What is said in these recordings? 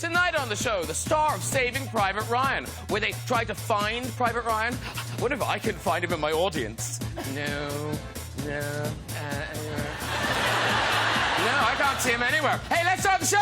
Tonight on the show, the star of Saving Private Ryan, where they try to find Private Ryan. What if I can find him in my audience? No, I can't see him anywhere. Hey, let's start the show!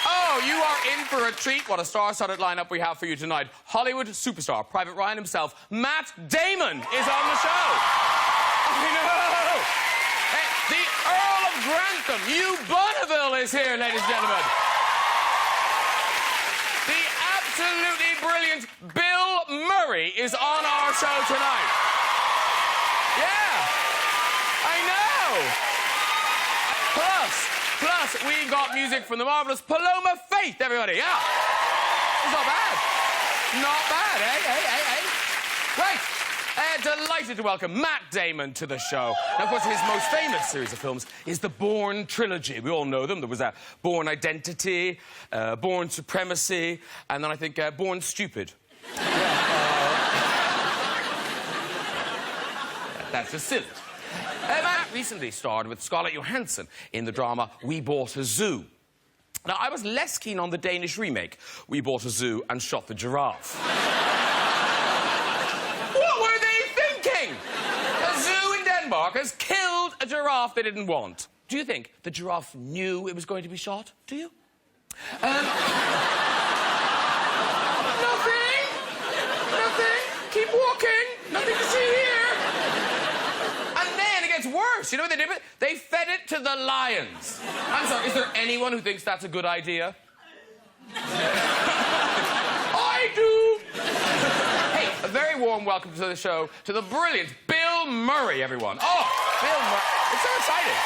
Oh, you are in for a treat. What a star-studded lineup we have for you tonight. Hollywood superstar, Private Ryan himself, Matt Damon, is on the show. I know. Hey, the Earl of Grantham, Hugh Bonneville, is here, ladies and gentlemen. The absolutely brilliant Bill Murray is on our show tonight. Yeah, I know. Plus, we got music from the marvellous Paloma Faith, everybody, yeah. It's not bad. Not bad, eh? Right. Delighted to welcome Matt Damon to the show. Now, of course, his most famous series of films is the Bourne trilogy. We all know them. There was Bourne Identity, Bourne Supremacy, and then I think Bourne Stupid. That's just silly. Matt recently starred with Scarlett Johansson in the drama We Bought a Zoo. Now, I was less keen on the Danish remake, We Bought a Zoo and Shot the Giraffe. What were they thinking? A zoo in Denmark has killed a giraffe they didn't want. Do you think the giraffe knew it was going to be shot? Do you? Nothing. Keep walking. Nothing to see here. Worse, you know what they did? They fed it to the lions. I'm sorry, is there anyone who thinks that's a good idea? I do. Hey, a very warm welcome to the show to the brilliant Bill Murray, everyone. Oh, Bill Murray. It's so exciting.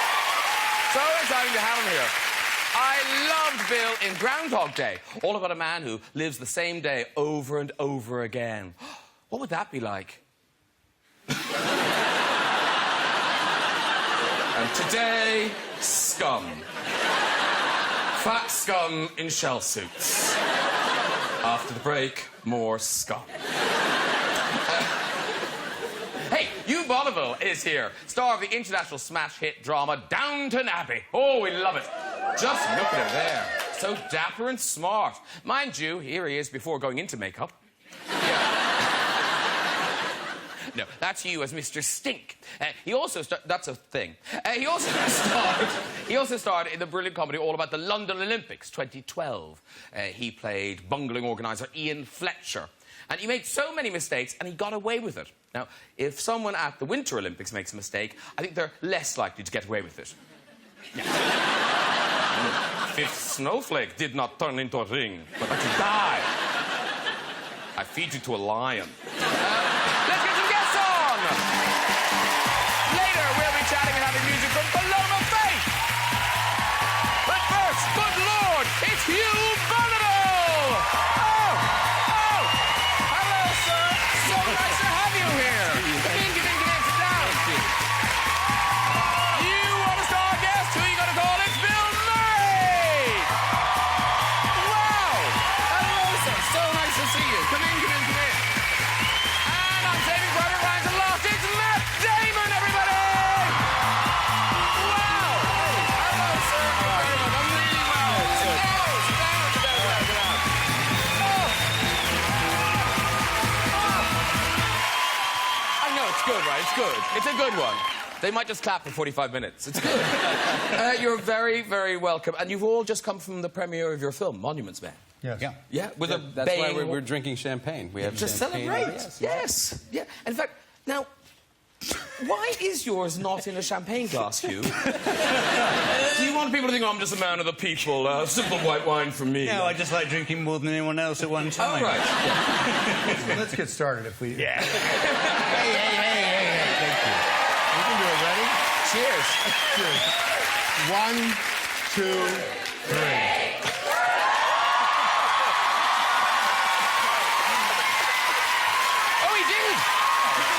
So exciting to have him here. I loved Bill in Groundhog Day, all about a man who lives the same day over and over again. What would that be like? And today, scum. Fat scum in shell suits. After the break, more scum. Hey, Hugh Bonneville is here, star of the international smash hit drama Downton Abbey. Oh, we love it. Just look at him there. So dapper and smart. Mind you, here he is before going into makeup. No, that's you as Mr. Stink. He also that's a thing. He also starred in the brilliant comedy All About the London Olympics 2012. He played bungling organiser Ian Fletcher. And he made so many mistakes, and he got away with it. Now, if someone at the Winter Olympics makes a mistake, I think they're less likely to get away with it. Yeah. Fifth snowflake did not turn into a ring, but let you die. I feed you to a lion. Let's get some guests on! Later, we'll be chatting and having music from Paloma Faith. But first, good Lord, it's Hugh Bonneville! Oh! Hello, sir. So nice to have you here. Come in, sit down. You want a star guest? Who are you going to call? It's Bill Murray! Wow! Hello, sir. So nice to see you. Come in. And I'm Saving Private Ryan's and Lost. It's Matt Damon, everybody! Wow! Hello, sir. I'm really well. Sit down. I know, it's good, right? It's good. It's a good one. They might just clap for 45 minutes. It's good. You're very, very welcome. And you've all just come from the premiere of your film, Monuments Men. Yes. Yeah. Yeah, with That's why we're drinking champagne. We have just champagne. celebrate. Yes. Yeah. In fact, now, why is yours not in a champagne glass, Hugh? Do you want people to think, oh, I'm just a man of the people, simple white wine from me? No, I just like drinking more than anyone else at one time. Oh, right. Yeah. Let's get started if we... Yeah. Hey. Thank you. We can do it. Ready? Cheers. Cheers. 1, 2, 3.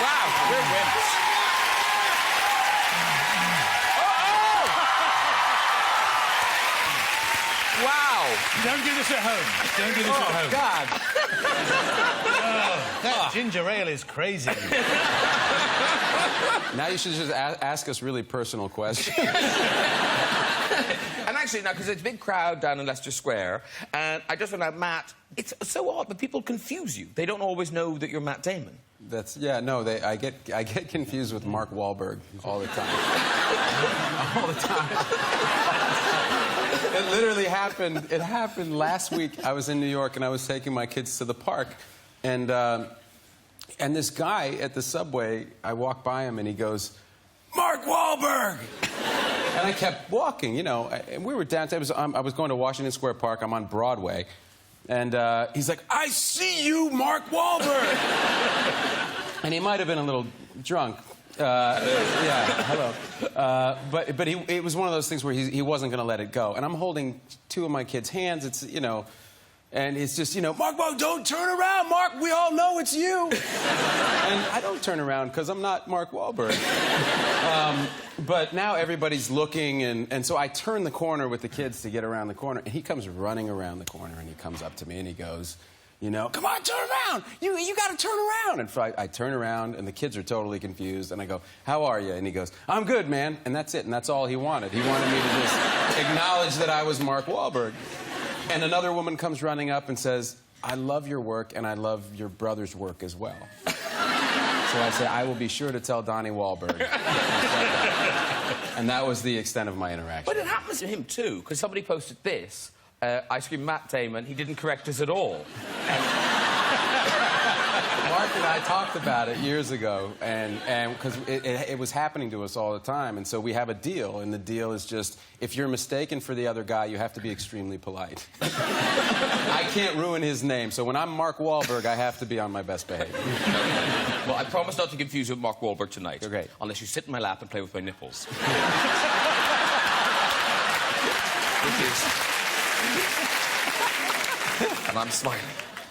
Wow, we're wimps. Wow. Don't do this at home. Don't do this at home. God. That ginger ale is crazy. Now you should just ask us really personal questions. And actually, now, because it's a big crowd down in Leicester Square, and I just found out, Matt, it's so odd, but people confuse you. They don't always know that you're Matt Damon. I get confused with Mark Wahlberg all the time. All the time. It literally happened. It happened last week. I was in New York and I was taking my kids to the park, and this guy at the subway, I walked by him and he goes, "Mark Wahlberg!" And I kept walking, you know. And we were downtown. I was going to Washington Square Park. I'm on Broadway, and he's like, "I see you, Mark Wahlberg." And he might have been a little drunk. Yeah, hello. But it was one of those things where he wasn't going to let it go. And I'm holding two of my kids' hands. It's, you know, and it's just, you know, "Mark, don't turn around, Mark. We all know it's you." And I don't turn around because I'm not Mark Wahlberg. But now everybody's looking, and so I turn the corner with the kids to get around the corner, and he comes running around the corner, and he comes up to me, and he goes, you know, "Come on, turn around. You got to turn around." And so I turn around, and the kids are totally confused. And I go, "How are you?" And he goes, "I'm good, man." And that's it. And that's all he wanted. He wanted me to just acknowledge that I was Mark Wahlberg. And another woman comes running up and says, "I love your work, and I love your brother's work as well." So I say, "I will be sure to tell Donnie Wahlberg." And that was the extent of my interaction. But it happens to him, too, because somebody posted this. I screamed, "Matt Damon." He didn't correct us at all. Mark and I talked about it years ago, and because it was happening to us all the time, and so we have a deal, and the deal is just, if you're mistaken for the other guy, you have to be extremely polite. I can't ruin his name, so when I'm Mark Wahlberg, I have to be on my best behavior. Well, I promise not to confuse you with Mark Wahlberg tonight. You're great. Unless you sit in my lap and play with my nipples. Which is... And I'm smiling.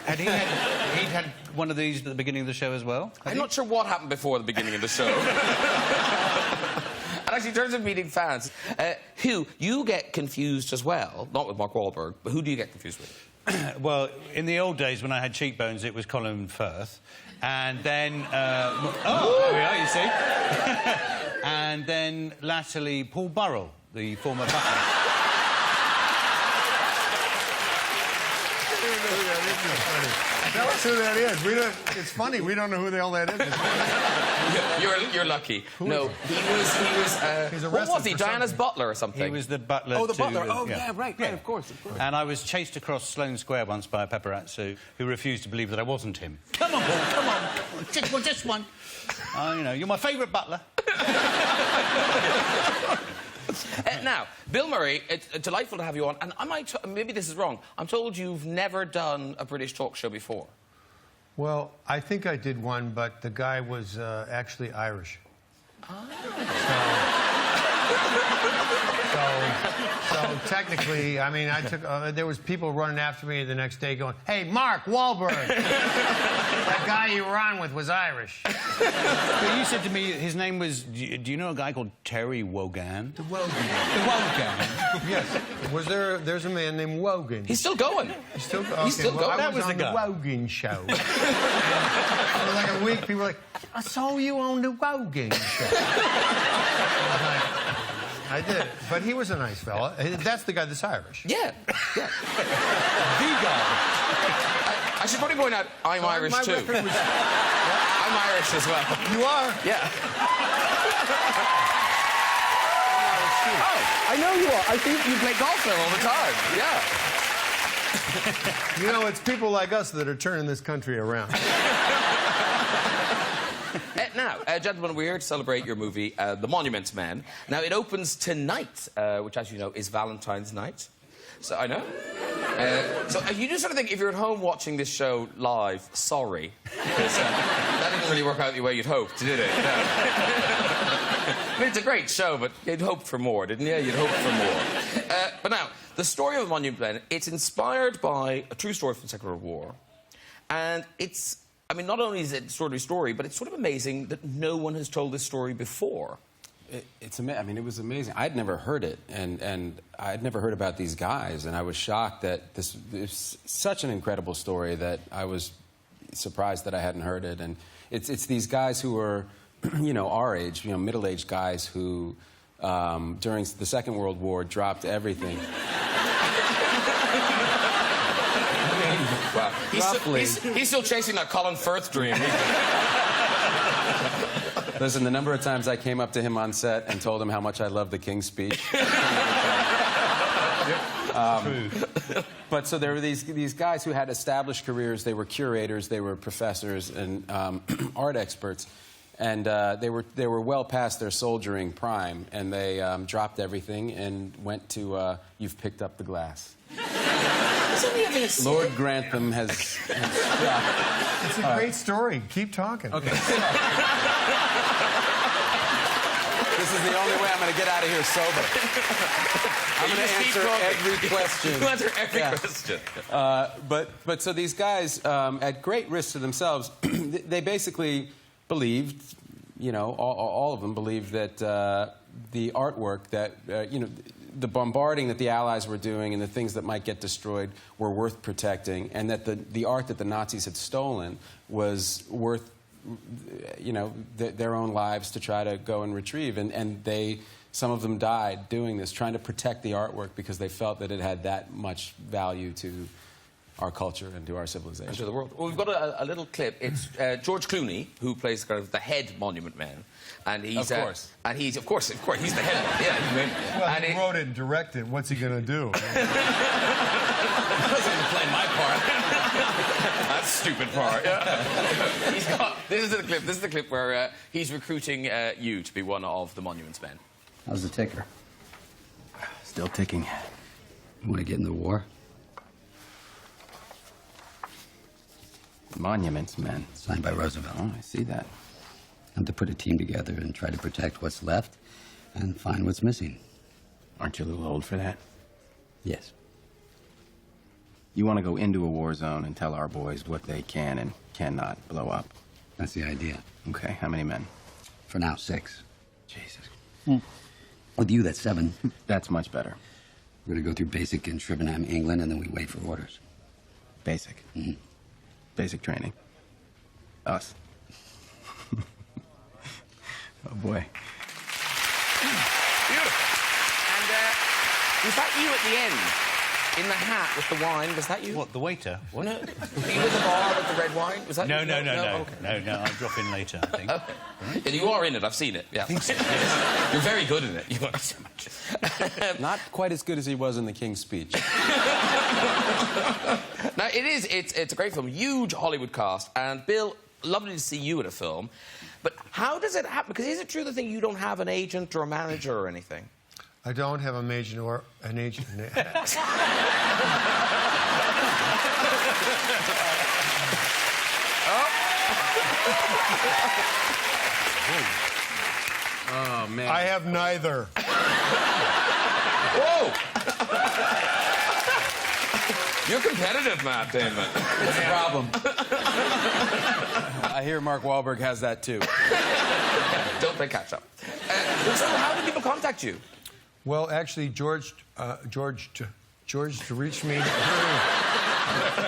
And he'd had one of these at the beginning of the show as well? I'm not sure what happened before the beginning of the show. And actually, in terms of meeting fans, Hugh, you get confused as well, not with Mark Wahlberg, but who do you get confused with? Well, in the old days when I had cheekbones, it was Colin Firth. And then... oh, there we are, you see. And then, latterly, Paul Burrell, the former butler. Tell us who that is. It's funny. We don't know who the hell that is. You're lucky. No, he was. What was he? Diana's butler or something? He was the butler. Oh, the to, butler. Oh, yeah, right, of course. And I was chased across Sloane Square once by a paparazzi who refused to believe that I wasn't him. Come on, Paul, come on. Just one. Oh, you know, you're my favourite butler. Now, Bill Murray, it's delightful to have you on. And maybe this is wrong. I'm told you've never done a British talk show before. Well, I think I did one, but the guy was actually Irish. Oh. So technically, I mean, I took... there was people running after me the next day going, "Hey, Mark Wahlberg! That guy you were on with was Irish." But you said to me his name was... Do you know a guy called Terry Wogan? The Wogan. The Wogan. Yes. There's a man named Wogan. He's still going. He's still going? He's still going. That was on the Wogan show. For like a week, people were like, "I saw you on the Wogan show." I did, but he was a nice fella. That's the guy that's Irish. Yeah. The guy. I should probably point out, I'm Irish too. Was... I'm Irish as well. You are? Yeah. Oh, I know you are. I think you play golf there all the time. Yeah. you know, it's people like us that are turning this country around. Now, gentlemen, we're here to celebrate your movie, The Monuments Men. Now, it opens tonight, which, as you know, is Valentine's night. So, I know. So, you do sort of think, if you're at home watching this show live, sorry. Because that didn't really work out the way you'd hoped, did it? No. I mean, it's a great show, but you'd hoped for more, didn't you? You'd hoped for more. But now, the story of The Monuments Men, it's inspired by a true story from the Second World War. And it's I mean, not only is it an extraordinary story, but it's sort of amazing that no one has told this story before. It's amazing. I mean, it was amazing. I'd never heard it, and I'd never heard about these guys, and I was shocked that this is such an incredible story that I was surprised that I hadn't heard it. And it's these guys who are, you know, our age, you know, middle-aged guys who, during the Second World War, dropped everything. Wow. He's still chasing that Colin Firth dream. Listen, the number of times I came up to him on set and told him how much I loved the King's Speech. But so there were these guys who had established careers. They were curators, they were professors, and art experts. And they were well past their soldiering prime, and they dropped everything and went to You've Picked Up the Glass. Lord Grantham has yeah. It's a great story. Keep talking. Okay. This is the only way I'm going to get out of here sober. I'm going to answer every question. You answer every question. But so these guys, at great risk to themselves, they basically believed, you know, all of them believed that the artwork that, you know, the bombarding that the Allies were doing and the things that might get destroyed were worth protecting, and that the art that the Nazis had stolen was worth, you know, their own lives to try to go and retrieve. And some of them died doing this, trying to protect the artwork because they felt that it had that much value to our culture and to our civilization. And to the world. Well, we've got a little clip. It's George Clooney, who plays kind of the head monument man. And he's, of course. And he's, of course, he's the head man. Yeah, well, he wrote it and directed. What's he going to do? I wasn't going to play my part. That stupid part. Yeah. He's got, this is the clip where he's recruiting you to be one of the monuments men. How's the ticker? Still ticking. You want to get in the war? Monuments, men. Signed by Roosevelt. Oh, I see that. And to put a team together and try to protect what's left and find what's missing. Aren't you a little old for that? Yes. You want to go into a war zone and tell our boys what they can and cannot blow up. That's the idea. Okay, how many men? For now, 6. Jesus. With you, that's 7. That's much better. We're going to go through basic in Shrivenham, England, and then we wait for orders. Basic. Mm-hmm. Basic training. Us. Oh, boy. Beautiful. And was that you at the end? In the hat with the wine? Was that you? What, the waiter? What? No. Were you in the bar with the red wine? Was that No, you? no. Okay. No, I'll drop in later, I think. Okay. And you are in it. I've seen it. Yeah. You're very good in it. You are so much. Not quite as good as he was in the King's Speech. Now, it's a great film. Huge Hollywood cast. And, Bill, lovely to see you in a film. But how does it happen? Because is it true the thing you don't have an agent or a manager or anything? I don't have a agent or an agent. Oh, man. I have neither. Whoa! You're competitive, Matt Damon. It's a problem. I hear Mark Wahlberg has that, too. Don't play catch up. So how do people contact you? Well, actually, George reached me.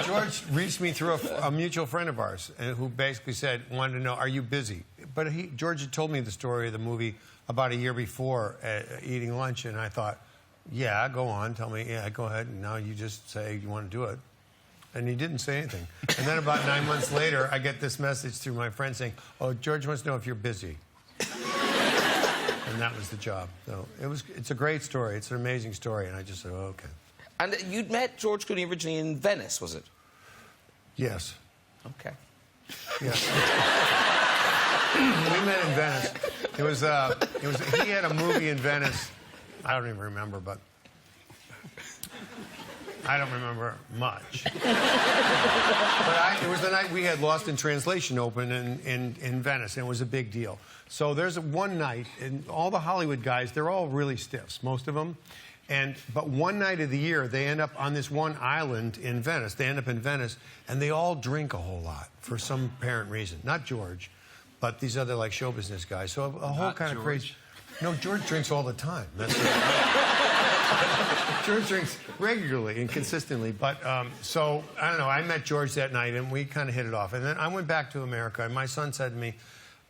George reached me through a mutual friend of ours, who basically wanted to know, "Are you busy?" But George had told me the story of the movie about a year before, eating lunch, and I thought, "Yeah, go on, tell me. Yeah, go ahead." And now you just say you want to do it, and he didn't say anything. And then about 9 months later, I get this message through my friend saying, "Oh, George wants to know if you're busy." And that was the job. So it's a great story. It's an amazing story. And I just said, oh, okay. And you'd met George Clooney originally in Venice, was it? Yes. Okay. Yes. We met in Venice. He had a movie in Venice. I don't even remember, but I don't remember much. But it was the night we had Lost in Translation open in Venice, and it was a big deal. So there's one night, and all the Hollywood guys, they're all really stiffs, most of them. But one night of the year, they end up on this one island in Venice. They end up in Venice, and they all drink a whole lot for some apparent reason. Not George, but these other, like, show business guys. So a whole kind of crazy... No, George drinks all the time. That's George drinks regularly and consistently. But, so, I don't know, I met George that night, and we kind of hit it off. And then I went back to America, and my son said to me,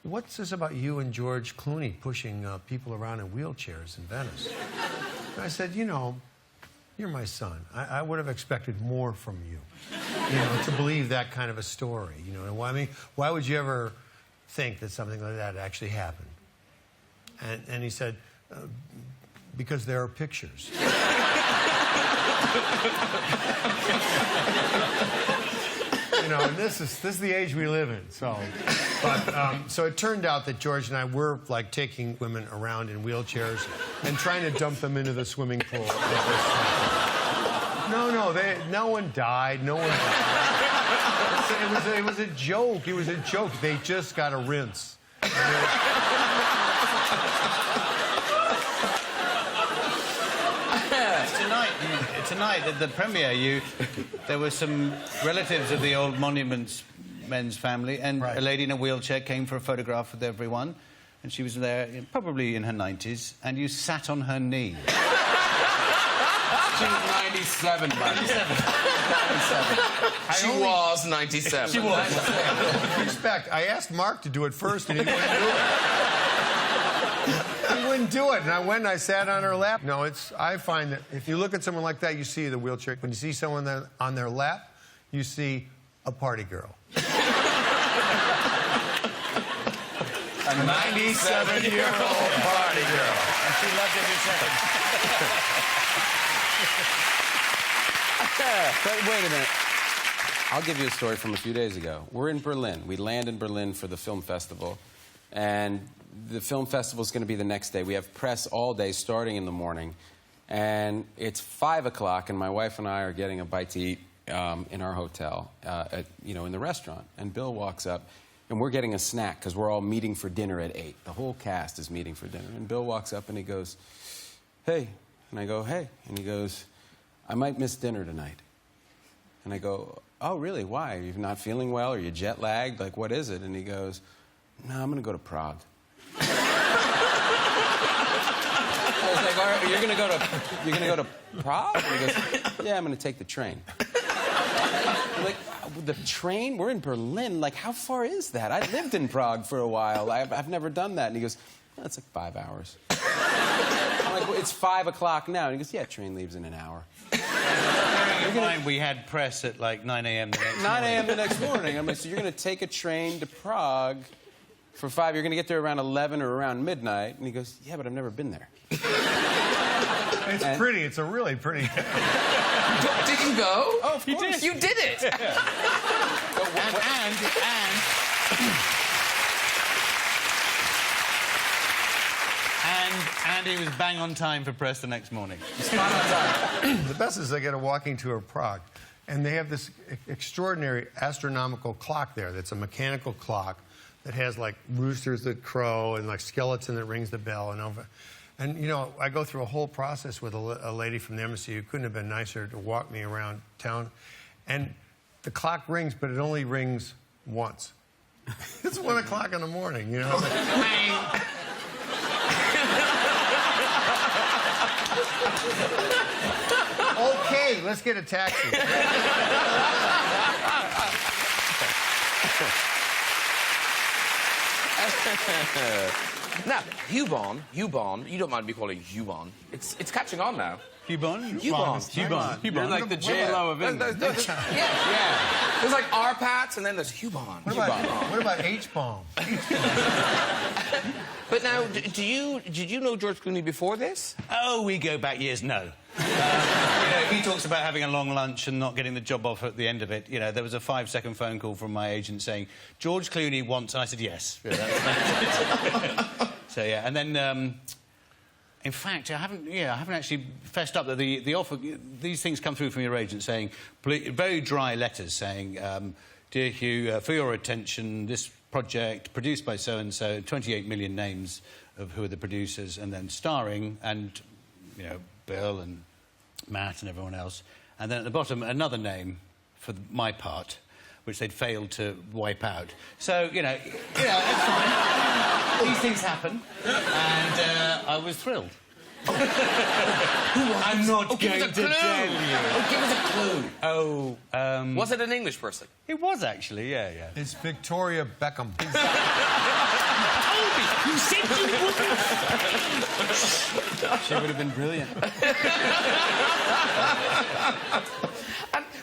"What's this about you and George Clooney pushing people around in wheelchairs in Venice?" And I said, "You know, you're my son. I would have expected more from you, to believe that kind of a story. I mean, why would you ever think that something like that actually happened?" And he said, "Because there are pictures." And this is the age we live in. So, so it turned out that George and I were, like, taking women around in wheelchairs and trying to dump them into the swimming pool. No one died. No one died. It was a joke. It was a joke. They just got a rinse. Tonight at the premiere, there were some relatives of the old Monuments Men's family, and a lady in a wheelchair came for a photograph with everyone, and she was there, probably in her 90s, and you sat on her knee. She was 97, buddy. 97. She was 97. She was. Respect. I asked Mark to do it first, and he wouldn't do it. He wouldn't do it, and I went and I sat on her lap. No, I find that if you look at someone like that, you see the wheelchair. When you see someone on their lap, you see a party girl. A 97-year-old party girl. And she loved every second. But wait a minute. I'll give you a story from a few days ago. We're in Berlin. We land in Berlin for the film festival, and the film festival is going to be the next day. We have press all day, starting in the morning, and it's 5 o'clock, and my wife and I are getting a bite to eat in our hotel, in the restaurant. And Bill walks up, and we're getting a snack because we're all meeting for dinner at 8. The whole cast is meeting for dinner. And Bill walks up and he goes, "Hey," and I go, "Hey," and he goes, "I might miss dinner tonight." And I go, "Oh, really? Why? Are you not feeling well? Are you jet lagged? Like, what is it?" And he goes, "No, I'm going to go to Prague." I was like, "All right, you're gonna go to Prague?" And he goes, "Yeah, I'm gonna take the train." I'm like, "The train? We're in Berlin. Like, how far is that? I lived in Prague for a while. I've never done that." And he goes, "Well, it's like 5 hours." I'm like, "Well, it's 5 o'clock now." And he goes, "Yeah, train leaves in an hour." Bearing in mind, we had press at like 9 a.m. the next morning. 9 a.m. the next morning. I'm like, "So you're gonna take a train to Prague for 5, you're going to get there around 11 or around midnight." And he goes, "Yeah, but I've never been there." It's pretty. It's a really pretty... Did you go? Oh, of course. You did it. And he was bang on time for press the next morning. Spot on time. The best is I get a walking tour of Prague, and they have this extraordinary astronomical clock there that's a mechanical clock that has, like, roosters that crow and, like, skeleton that rings the bell and over. And, I go through a whole process with a lady from the embassy who couldn't have been nicer to walk me around town. And the clock rings, but it only rings once. It's 1 o'clock in the morning, Okay, let's get a taxi. Now, Hubon, you don't mind me calling Hubon. It's catching on now. Hubon? Hubon. You're like the J-Lo of England. Yeah. There's like R-Pats, and then there's Hubon. What about H-bomb? But now, did you know George Clooney before this? Oh, we go back years, no. He talks about having a long lunch and not getting the job offer at the end of it. There was a 5-second phone call from my agent saying, "George Clooney wants..." And I said, "Yes." So, yeah. And then, in fact, I haven't actually fessed up that the offer... These things come through from your agent saying... Very dry letters saying, "Dear Hugh, for your attention, this project produced by so-and-so, 28 million names of who are the producers, and then starring and, Bill and Matt and everyone else. And then at the bottom, another name for my part, which they'd failed to wipe out. So, you know, it's fine. These things happen. And I was thrilled. I'm not going to tell you. Oh, give us a clue. Oh, Was it an English person? it was actually, yeah. It's Victoria Beckham. You said you wouldn't. She would have been brilliant.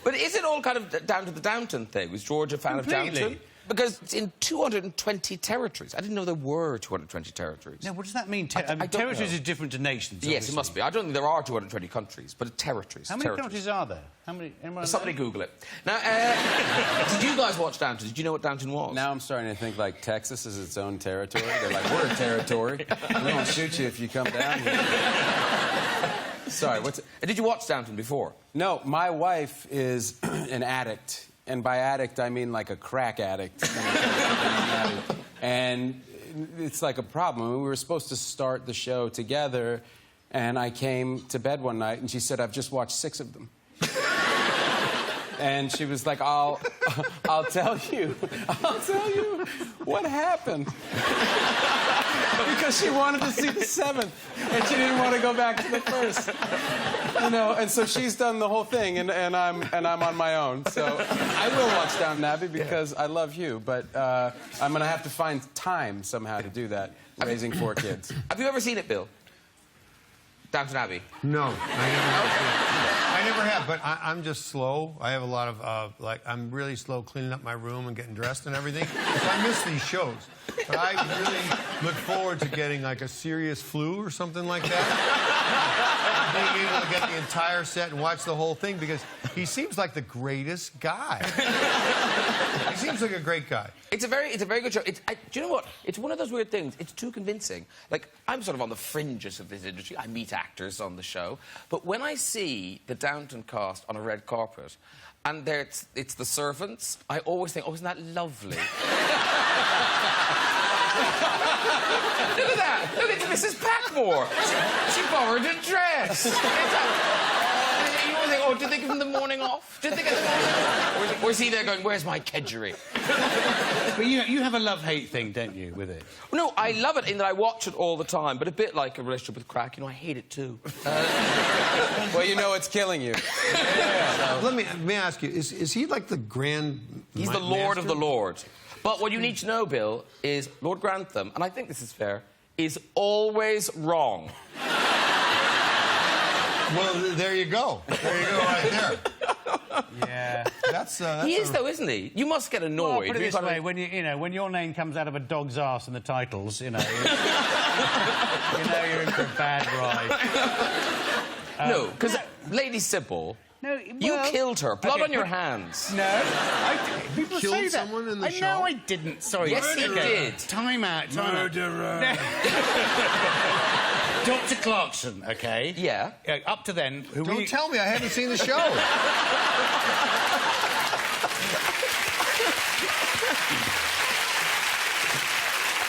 But is it all kind of down to the Downton thing? Was George a fan Completely. of Downton? Because it's in 220 territories. I didn't know there were 220 territories. Now, what does that mean? I don't Territories know. are different to nations. Yes, obviously. it must be. I don't think there are 220 countries, but territories. How many territories. countries are there? How many? Anyone Somebody know? Google it. Now, did you guys watch Downton? Did you know what Downton was? Now I'm starting to think like Texas is its own territory. They're like, we're a territory. We don't shoot you if you come down here. Sorry, what's it? Did you watch Downton before? No, my wife is an addict. And by addict, I mean like a crack addict. And it's like a problem. We were supposed to start the show together, and I came to bed one night, and she said, I've just watched 6 of them. And she was like, I'll tell you what happened. Because she wanted to see the 7th, and she didn't want to go back to the 1st. You know, and so she's done the whole thing, and I'm on my own. So I will watch Downton Abbey because I love you, but I'm going to have to find time somehow to do that, raising 4 kids. Have you ever seen it, Bill? Downton Abbey? No, I never have, but I'm just slow. I have a lot of, I'm really slow cleaning up my room and getting dressed and everything. So I miss these shows. But I really look forward to getting like a serious flu or something like that. Being able to get the entire set and watch the whole thing because he seems like the greatest guy. He seems like a great guy. It's a very good show. Do you know what? It's one of those weird things. It's too convincing. Like, I'm sort of on the fringes of this industry. I meet actors on the show. But when I see the Downton cast on a red carpet, and it's the servants, I always think, oh, isn't that lovely? Look at that! Look at Mrs. Patmore! She borrowed a dress! You always think, oh, did they give him the morning off? Did they get the morning off? Or is he there going, where's my kedgeree? But you have a love-hate thing, don't you, with it? No, I love it in that I watch it all the time, but a bit like a relationship with crack, you know, I hate it too. Well, you know it's killing you. Yeah. So. Let me ask you, is he like the grand He's the Lord of the Lord. But what you need to know, Bill, is Lord Grantham, and I think this is fair, is always wrong. Well, there you go. There you go right there. Yeah. That's he is, though, isn't he? You must get annoyed. Well, put it this way, when your name comes out of a dog's ass in the titles, you know you're in for a bad ride. No, because Lady Sybil, No, you well, killed her. Blood okay, on your hands. No, people Killed say that. someone in the show? No, I didn't. Sorry. Yes, he did. Time out. Murderer. Dr. Clarkson, okay? Yeah. Up to then, Don't tell me, I haven't seen the show.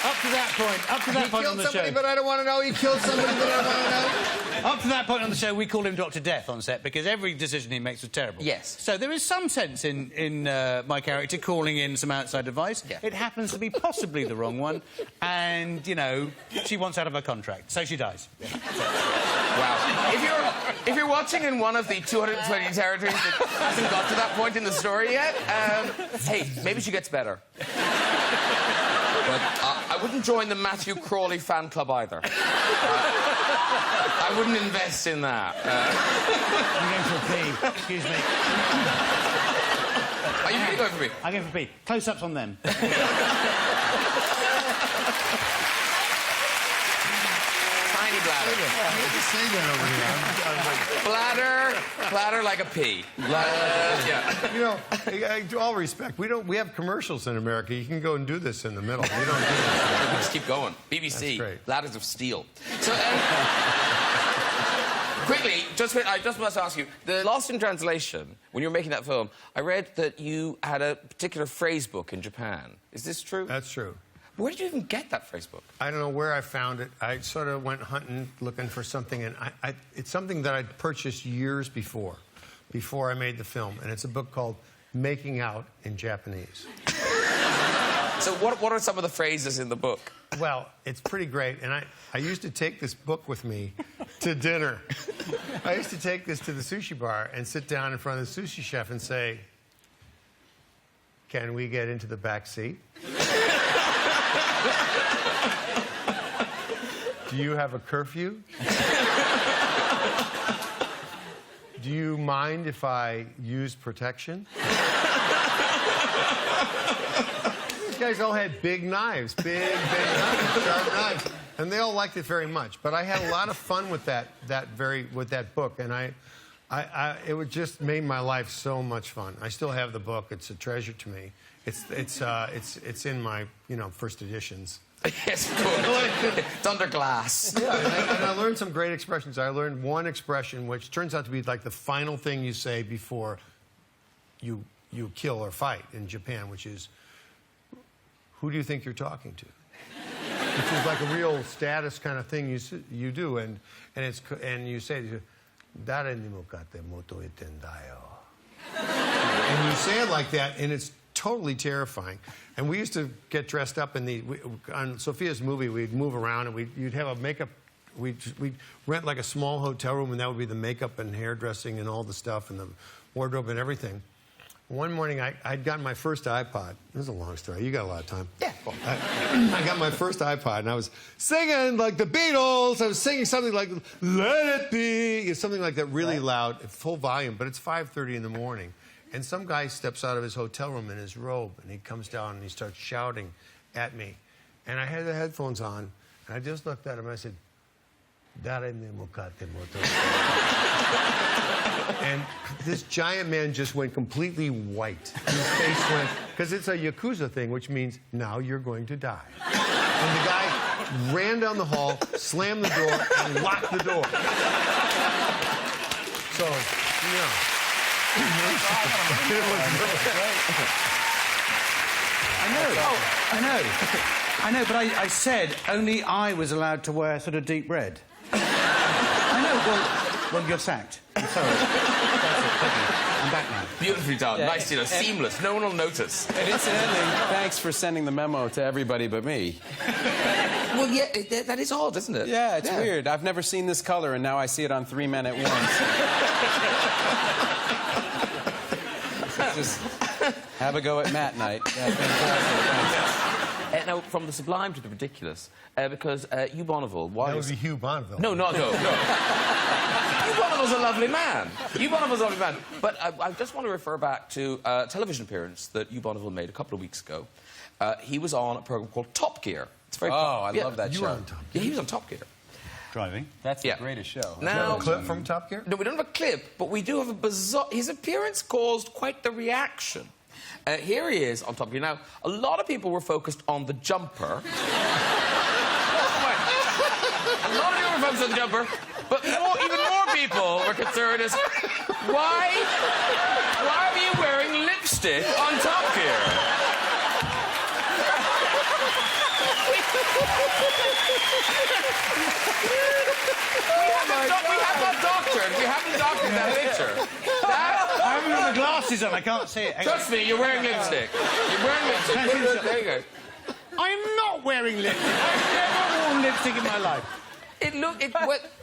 Up to that point on the show. Somebody, but I don't want to know. He killed somebody, but I don't want to know. Up to that point on the show, we call him Dr. Death on set because every decision he makes was terrible. Yes. So there is some sense in my character calling in some outside advice. Yeah. It happens to be possibly the wrong one, and you know she wants out of her contract, so she dies. Yeah. Wow. If you're watching in one of the 220 territories that hasn't got to that point in the story yet, hey, maybe she gets better. But I wouldn't join the Matthew Crawley fan club either. I wouldn't invest in that. I'm going for a pee. Excuse me. Are you really going for me? I'm going for a pee. Close-ups on them. Tiny bladder. I hate to say that over here. Bladder like a pea. Yeah. You know, all respect, we have commercials in America. You can go and do this in the middle. We don't do this. Just keep going. That's BBC, great. Ladders of Steel. So, quickly, I just must ask you, the Lost in Translation, when you were making that film, I read that you had a particular phrase book in Japan. Is this true? That's true. Where did you even get that phrase book? I don't know where I found it. I sort of went hunting, looking for something, and it's something that I'd purchased years before I made the film, and it's a book called Making Out in Japanese. So what are some of the phrases in the book? Well, it's pretty great, and I used to take this book with me to dinner. I used to take this to the sushi bar and sit down in front of the sushi chef and say, "Can we get into the back seat? Do you have a curfew? Do you mind if I use protection?" These guys all had big knives, big knives, sharp knives, and they all liked it very much. But I had a lot of fun with that book, and it just made my life so much fun. I still have the book; it's a treasure to me. It's in my first editions. Yes, of course. It's under glass. Yeah, and I learned some great expressions. I learned one expression which turns out to be like the final thing you say before you kill or fight in Japan, which is, "Who do you think you're talking to?" Which is like a real status kind of thing you do, and you say, "Dare ni mokate moto itendayo." And you say it like that, and it's totally terrifying. And we used to get dressed up on Sophia's movie. We'd move around, and you'd have a makeup. We'd rent like a small hotel room, and that would be the makeup and hairdressing and all the stuff and the wardrobe and everything. One morning, I'd gotten my first iPod. This is a long story. You got a lot of time. Yeah. I got my first iPod, and I was singing like the Beatles. I was singing something like "Let It Be," something like that, really loud, full volume. But it's 5:30 in the morning. And some guy steps out of his hotel room in his robe, and he comes down and he starts shouting at me. And I had the headphones on, and I just looked at him and I said, "Dare ni mokate moto." And this giant man just went completely white. His face went, because it's a Yakuza thing, which means now you're going to die. And the guy ran down the hall, slammed the door, and locked the door. So, I know, but I said only I was allowed to wear sort of deep red. I know, well, you're sacked. I'm sorry. That's it, thank you. I'm back now. Beautifully done. Yeah, nice, seamless. No one will notice. And incidentally, thanks for sending the memo to everybody but me. Well, yeah, that is odd, isn't it? Yeah, it's weird. I've never seen this color, and now I see it on 3 Men at Once. Just have a go at Matt night. Yeah, fantastic. Now, from the sublime to the ridiculous, because Hugh Bonneville was... that would be Hugh Bonneville. No. Hugh Bonneville's a lovely man. But I just want to refer back to a television appearance that Hugh Bonneville made a couple of weeks ago. He was on a program called Top Gear. It's very I love that show. You were on Top Gear. Yeah, he was on Top Gear. Driving. That's the greatest show. Now, a clip from Top Gear? No, we don't have a clip, but we do have a bizarre... His appearance caused quite the reaction. Here he is on Top Gear. Now, a lot of people were focused on the jumper. A lot of people were focused on the jumper, but even more people were concerned as why are you wearing lipstick on Top Gear? We haven't doctored that picture. I haven't got the glasses on, I can't see it. Trust me, you're wearing lipstick. You're wearing lipstick. There you go. I'm not wearing lipstick. I've never worn lipstick in my life.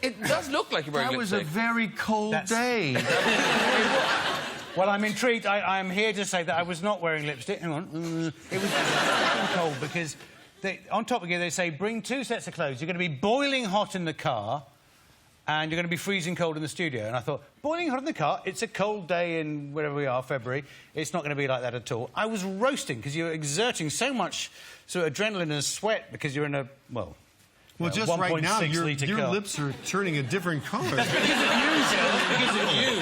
It does look like you're wearing That was a lipstick. very cold day. Well, I'm intrigued. I'm here to say that I was not wearing lipstick. Hang on. It was fucking cold because on Top Gear they say bring 2 sets of clothes. You're going to be boiling hot in the car and you're going to be freezing cold in the studio. And I thought, boiling hot in the car? It's a cold day in wherever we are, February. It's not going to be like that at all. I was roasting because you're exerting so much sort of adrenaline and sweat because you're in a, well, just right now, your car. lips are turning a different color. Because of you, Joe. Because of you.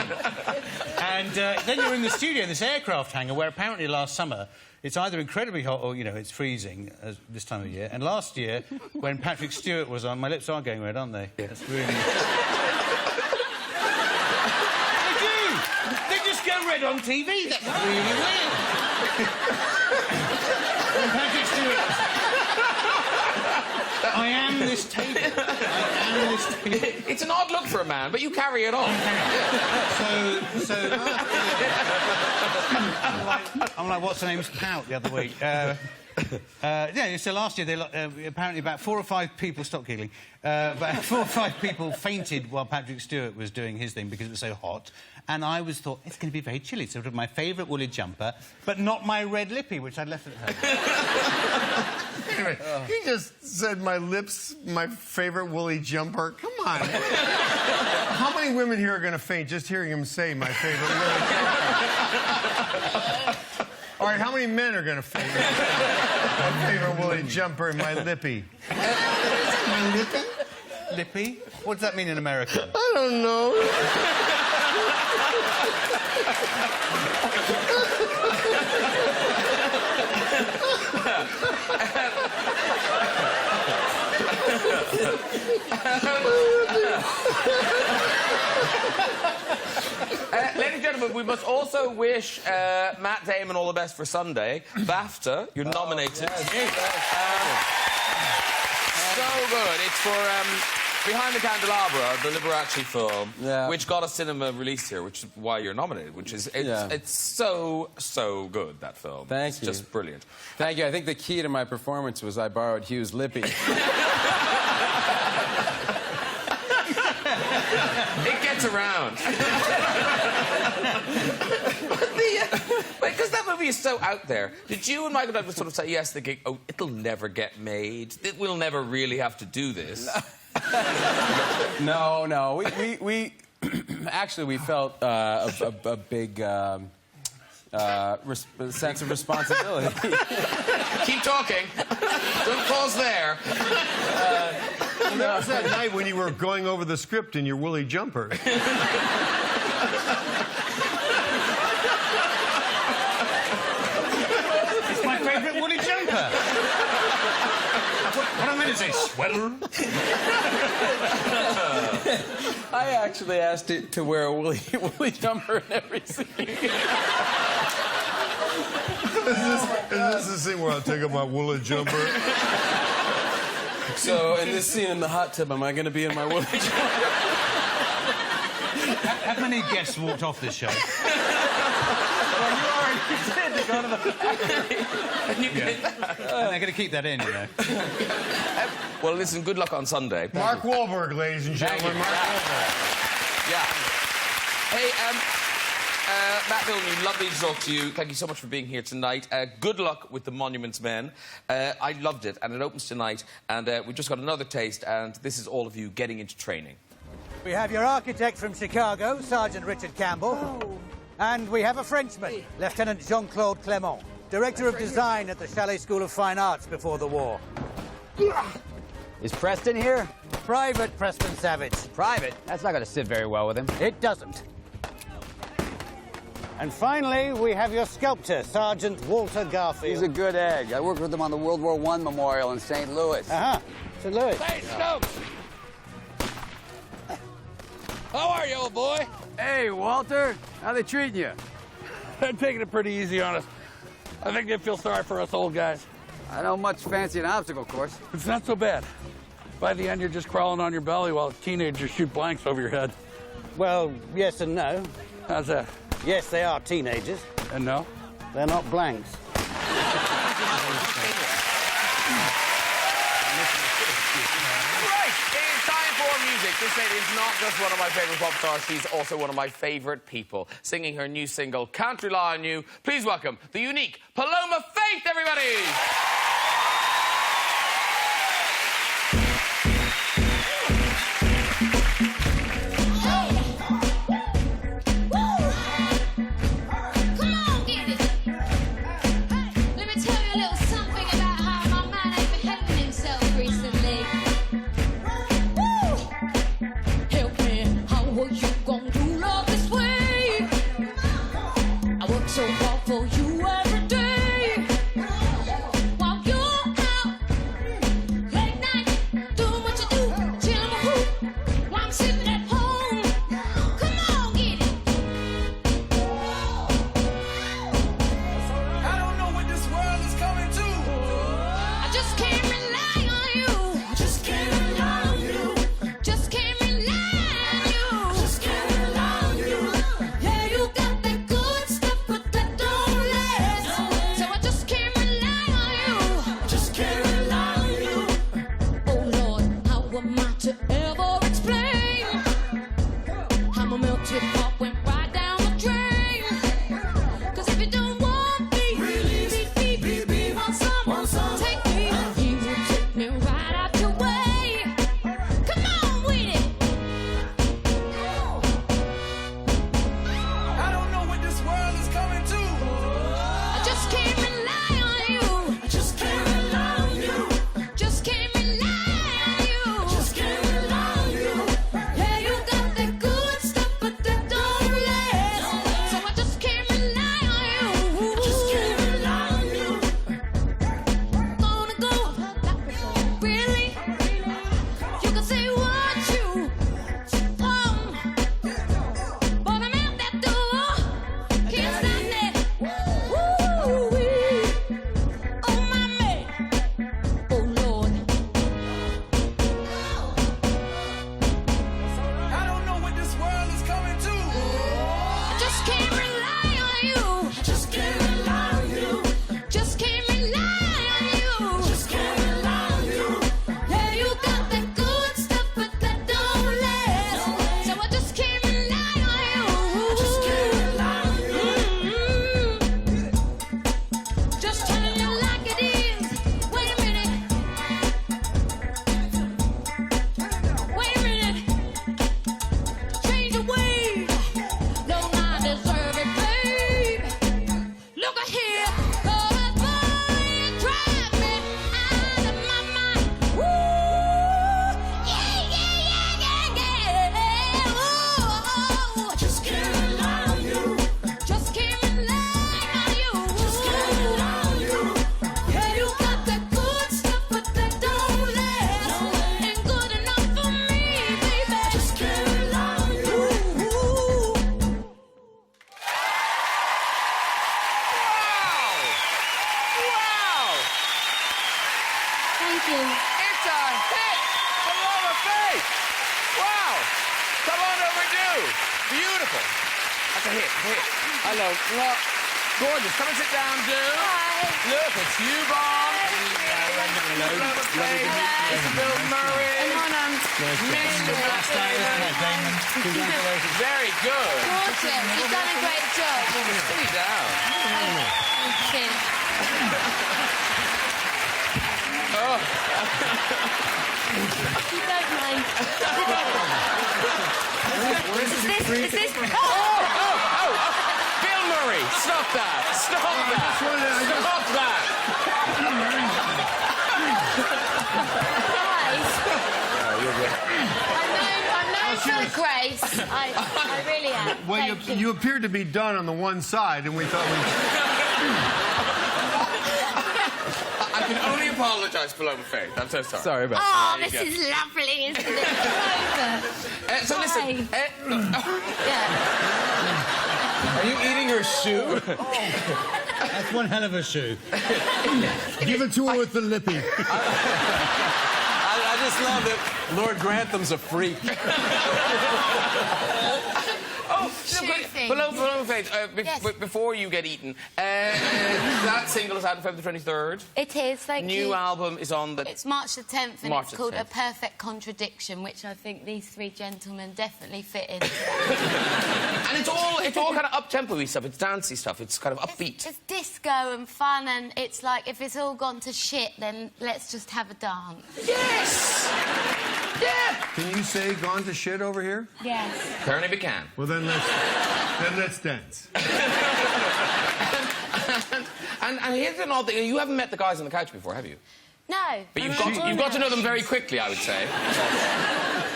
And then you're in the studio in this aircraft hangar where apparently last summer it's either incredibly hot or, it's freezing this time of year. And last year, when Patrick Stewart was on, my lips are going red, aren't they? Yeah. That's really... They do! They just go red on TV. That's really weird. When Patrick Stewart... It's an odd look for a man, but you carry it on. I'm like, what's her name's Pout the other week. Yeah, so last year, apparently about 4 or 5 people... Stop giggling. About 4 or 5 people fainted while Patrick Stewart was doing his thing because it was so hot. And I thought, it's going to be very chilly. So I took my favourite woolly jumper, but not my red lippy, which I'd left at home. Anyway, he just said my lips, my favourite woolly jumper. Come on. How many women here are going to faint just hearing him say my favourite woolly jumper? All right, how many men are going to faint? My favourite woolly jumper and my lippy. My lippy? Lippy? What does that mean in American? I don't know. Ladies and gentlemen, we must also wish Matt Damon all the best for Sunday. BAFTA, you're nominated. Yes. So good. It's for Behind the Candelabra, the Liberace film, which got a cinema release here, which is why you're nominated, which is... It's so good, that film. Thank you. It's just brilliant. Thank you. I think the key to my performance was I borrowed Hugh's lippy. It gets around. Because that movie is so out there. Did you and Michael Douglas sort of say yes, thinking, oh, it'll never get made. We'll never really have to do this. No. We actually, we felt a big sense of responsibility. Keep talking. Don't pause there. That was that night when you were going over the script in your woolly jumper. It's my favourite woolly jumper. What am I meant to say? Sweater? I actually asked it to wear a woolly jumper in every scene. Is this the scene where I'll take up my woolly jumper? So, in this scene in the hot tub, am I going to be in my woolly jumper? How many guests walked off this show? Well, you already did. They go to the... And they're going to keep that in, you know. Well, listen, good luck on Sunday. Mark Wahlberg, ladies and gentlemen. Mark Wahlberg. Yeah. Hey, Matt Dillon, lovely to talk to you. Thank you so much for being here tonight. Good luck with the Monuments Men. I loved it, and it opens tonight. And we've just got another taste, and this is all of you getting into training. We have your architect from Chicago, Sergeant Richard Campbell. Oh. And we have a Frenchman, Lieutenant Jean-Claude Clément, Director of Design at the Chalet School of Fine Arts before the war. Is Preston here? Private Preston Savage. Private? That's not going to sit very well with him. It doesn't. And finally, we have your sculptor, Sergeant Walter Garfield. He's a good egg. I worked with him on the World War I Memorial in St. Louis. St. Louis. Hey, Stokes! How are you, old boy? Hey, Walter. How they treating you? They're taking it pretty easy on us. I think they feel sorry for us old guys. I don't much fancy an obstacle course. It's not so bad. By the end, you're just crawling on your belly while teenagers shoot blanks over your head. Well, yes and no. How's that? Yes, they are teenagers. And no? They're not blanks. This lady is not just one of my favourite pop stars, she's also one of my favourite people. Singing her new single, Can't Rely on You. Please welcome the unique Paloma Faith, everybody! Just can't just can't rely on you. I just can't rely on you. Just can't rely on you. Just can't rely on you. Yeah, you got that good stuff, but that don't last. So I just can't rely on you. I just can't rely on you. Gonna go. Really? You can say what you want, but I'm out that door. Can't stand it. Woo-wee. Oh, my man. Oh, Lord. I don't know what this world is coming to. I just can't rely on you. I just can't rely on you. Just can't rely on you. Just can't rely on you. Yeah, you got that good stuff, but that don't last. So I just can't rely on you. I just can't rely on you. Just telling you like it is. Wait a minute. Wait a minute. Change the way. Don't I deserve it, babe? Look here. Oh, boy, you drive me out of my mind. Woo! Yeah, yeah, yeah, yeah, yeah. Ooh, I just can't rely on you. Just can't rely on you. Just can't rely on you. Yeah, you got that good stuff, but that don't last. Ain't good enough for me, baby. Just can't rely on you. Wow! Thank you. It's a hit! Paloma Faith! Wow! Come on overdue! Beautiful! That's a hit, Hello. Well, gorgeous. Come and sit down, dude. Hi. Look, it's you, Bob. Paloma Faith. Mr. Bill Murray. Mr. Damon. Congratulations. Very good. Gorgeous. You've done a great job. Sit down. Thank you. Oh. If you don't mind. Is this? Bill Murray, stop that! Stop that! Stop that! Guys, I'm known for grace. I really am. Well, you appeared to be done on the one side, and we thought I can only apologise, Paloma Faith. I'm so sorry. Sorry about Oh, that. this is lovely, isn't it? It's over. So listen. Yeah. Are you eating her shoe? That's one hell of a shoe. give it to her with the lippy. I just love that Lord Grantham's a freak. Paloma Faith, Yes. before you get eaten, that single is out on February 23rd. It is, thank you. New album is on the... It's March the 10th, and March it's the called 10th. A Perfect Contradiction, which I think these three gentlemen definitely fit into. And it's all kind of up-tempo-y stuff. It's dancey stuff. It's kind of upbeat. It's disco and fun, and it's like, if it's all gone to shit, then let's just have a dance. Yes! Yeah! Can you say "gone to shit" over here? Yes. Apparently we can. Well, then let's dance. And here's an odd thing. You haven't met the guys on the couch before, have you? No. But you've got to know them very quickly, I would say.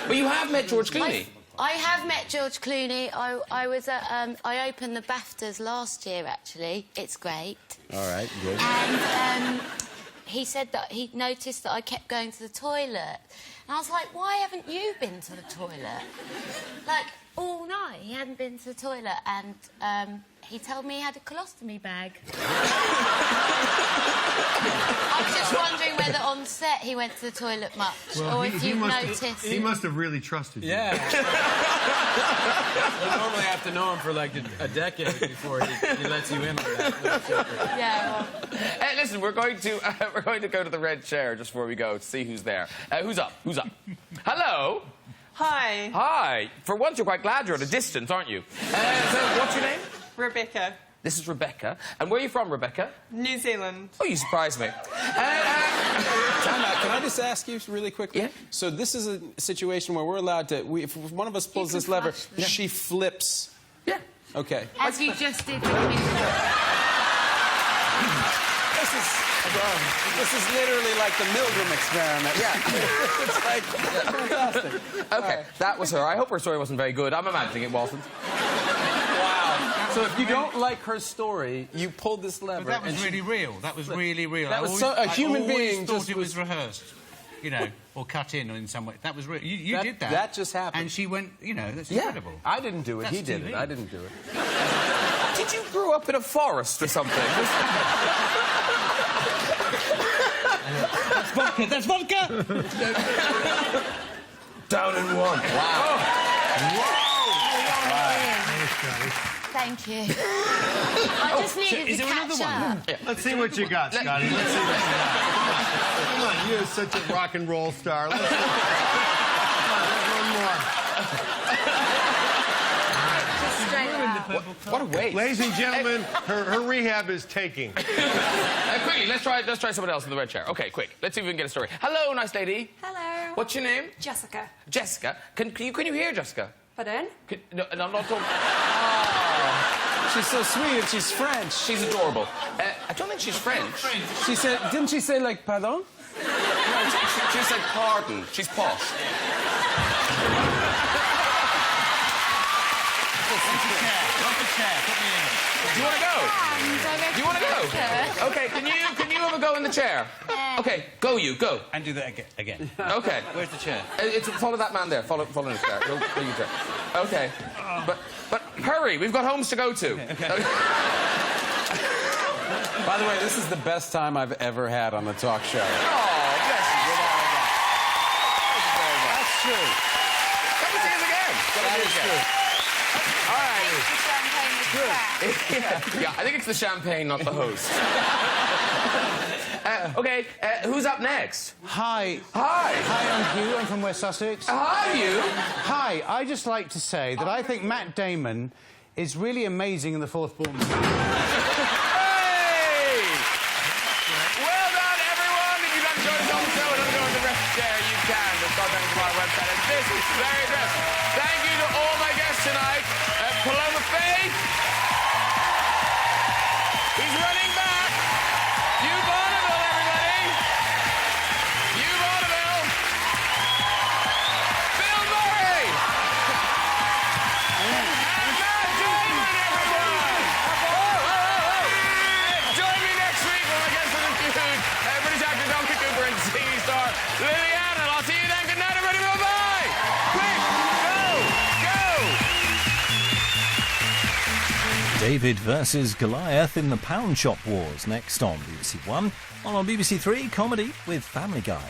But you have met George Clooney. I have met George Clooney. I was at, I opened the BAFTAs last year, actually. It's great. All right, good. And he said that he noticed that I kept going to the toilet. And I was like, why haven't you been to the toilet? Like, all night, he hadn't been to the toilet. And he told me he had a colostomy bag. I was just wondering whether on set he went to the toilet much, or if you've noticed. He must have really trusted you. Yeah. You normally have to know him for like a decade before he lets you in on that. Yeah, well. Listen, we're going to go to the red chair just before we go to see who's there. Who's up? Who's up? Hello. Hi. Hi. For once, you're quite glad you're at a distance, aren't you? So, what's your name? Rebecca. This is Rebecca. And where are you from, Rebecca? New Zealand. Oh, you surprised me. Time out. Can I just ask you really quickly? Yeah. So this is a situation where we're allowed to... if one of us pulls this lever, she flips. Yeah. Okay. As you just did with me. This is literally like the Milgram experiment. Yeah. It's like... Fantastic. Okay, that was her. I hope her story wasn't very good. I'm imagining it wasn't. Wow. So if you don't like her story, you pulled this lever. But that was really real. That was really real. That was a human being. I thought it was rehearsed, you know, or cut in some way. That was real. You did that. That just happened. And she went, you know, that's incredible. I didn't do it. That's He did TV. it. I didn't do it. Did you grow up in a forest or something? That's vodka. That's vodka. Down in one. Wow. Thank you. I just needed to catch up. Yeah. Let's see what you got, Scotty. Let's see what you got. Come on, you're such a rock and roll star. Let's see. One more. What a waste. Ladies and gentlemen, her rehab is taking. Quickly, let's try someone else in the red chair. Okay, quick. Let's see if we can get a story. Hello, nice lady. Hello. What's your name? Jessica. Jessica. Can you hear Jessica? Pardon? No, I'm not talking... She's so sweet and she's French. She's adorable. I don't think she's French. She said, didn't she say, like, pardon? No, she said pardon. She's posh. Do you want to go? Do you want to go? Okay, can you have a go in the chair? Okay, go. And do that again. Okay. Where's the chair? Follow that man there. Follow his chair. Go your chair. Okay. But hurry, we've got homes to go to. Okay. By the way, this is the best time I've ever had on the talk show. Oh, bless you. That's true. Come and see us again. That is true. All right. Champagne Yeah, I think it's the champagne, not the host. Okay, who's up next? Hi. Hi. Hi, I'm Hugh. I'm from West Sussex. Hi, Hugh. Hi. I just like to say that I think Matt Damon is really amazing in the fourth Bournemouth. Hey! Well done, everyone. If you'd like to join us on the show and go in the rest chair, you can. Just log on to our website. And this is very good. Thank you to all my guests tonight. Paloma Faith. He's running back. Hugh Bonneville, everybody. Hugh Bonneville. Bill Murray. And Matt Damon, everyone. Join me next week when my guests will include British actor Donkey Cooper and CD star Liliana. I'll see you then. Good night, everybody. Bye-bye. Quick, go. David versus Goliath in the Pound Shop Wars, next on BBC One. On BBC Three, comedy with Family Guy.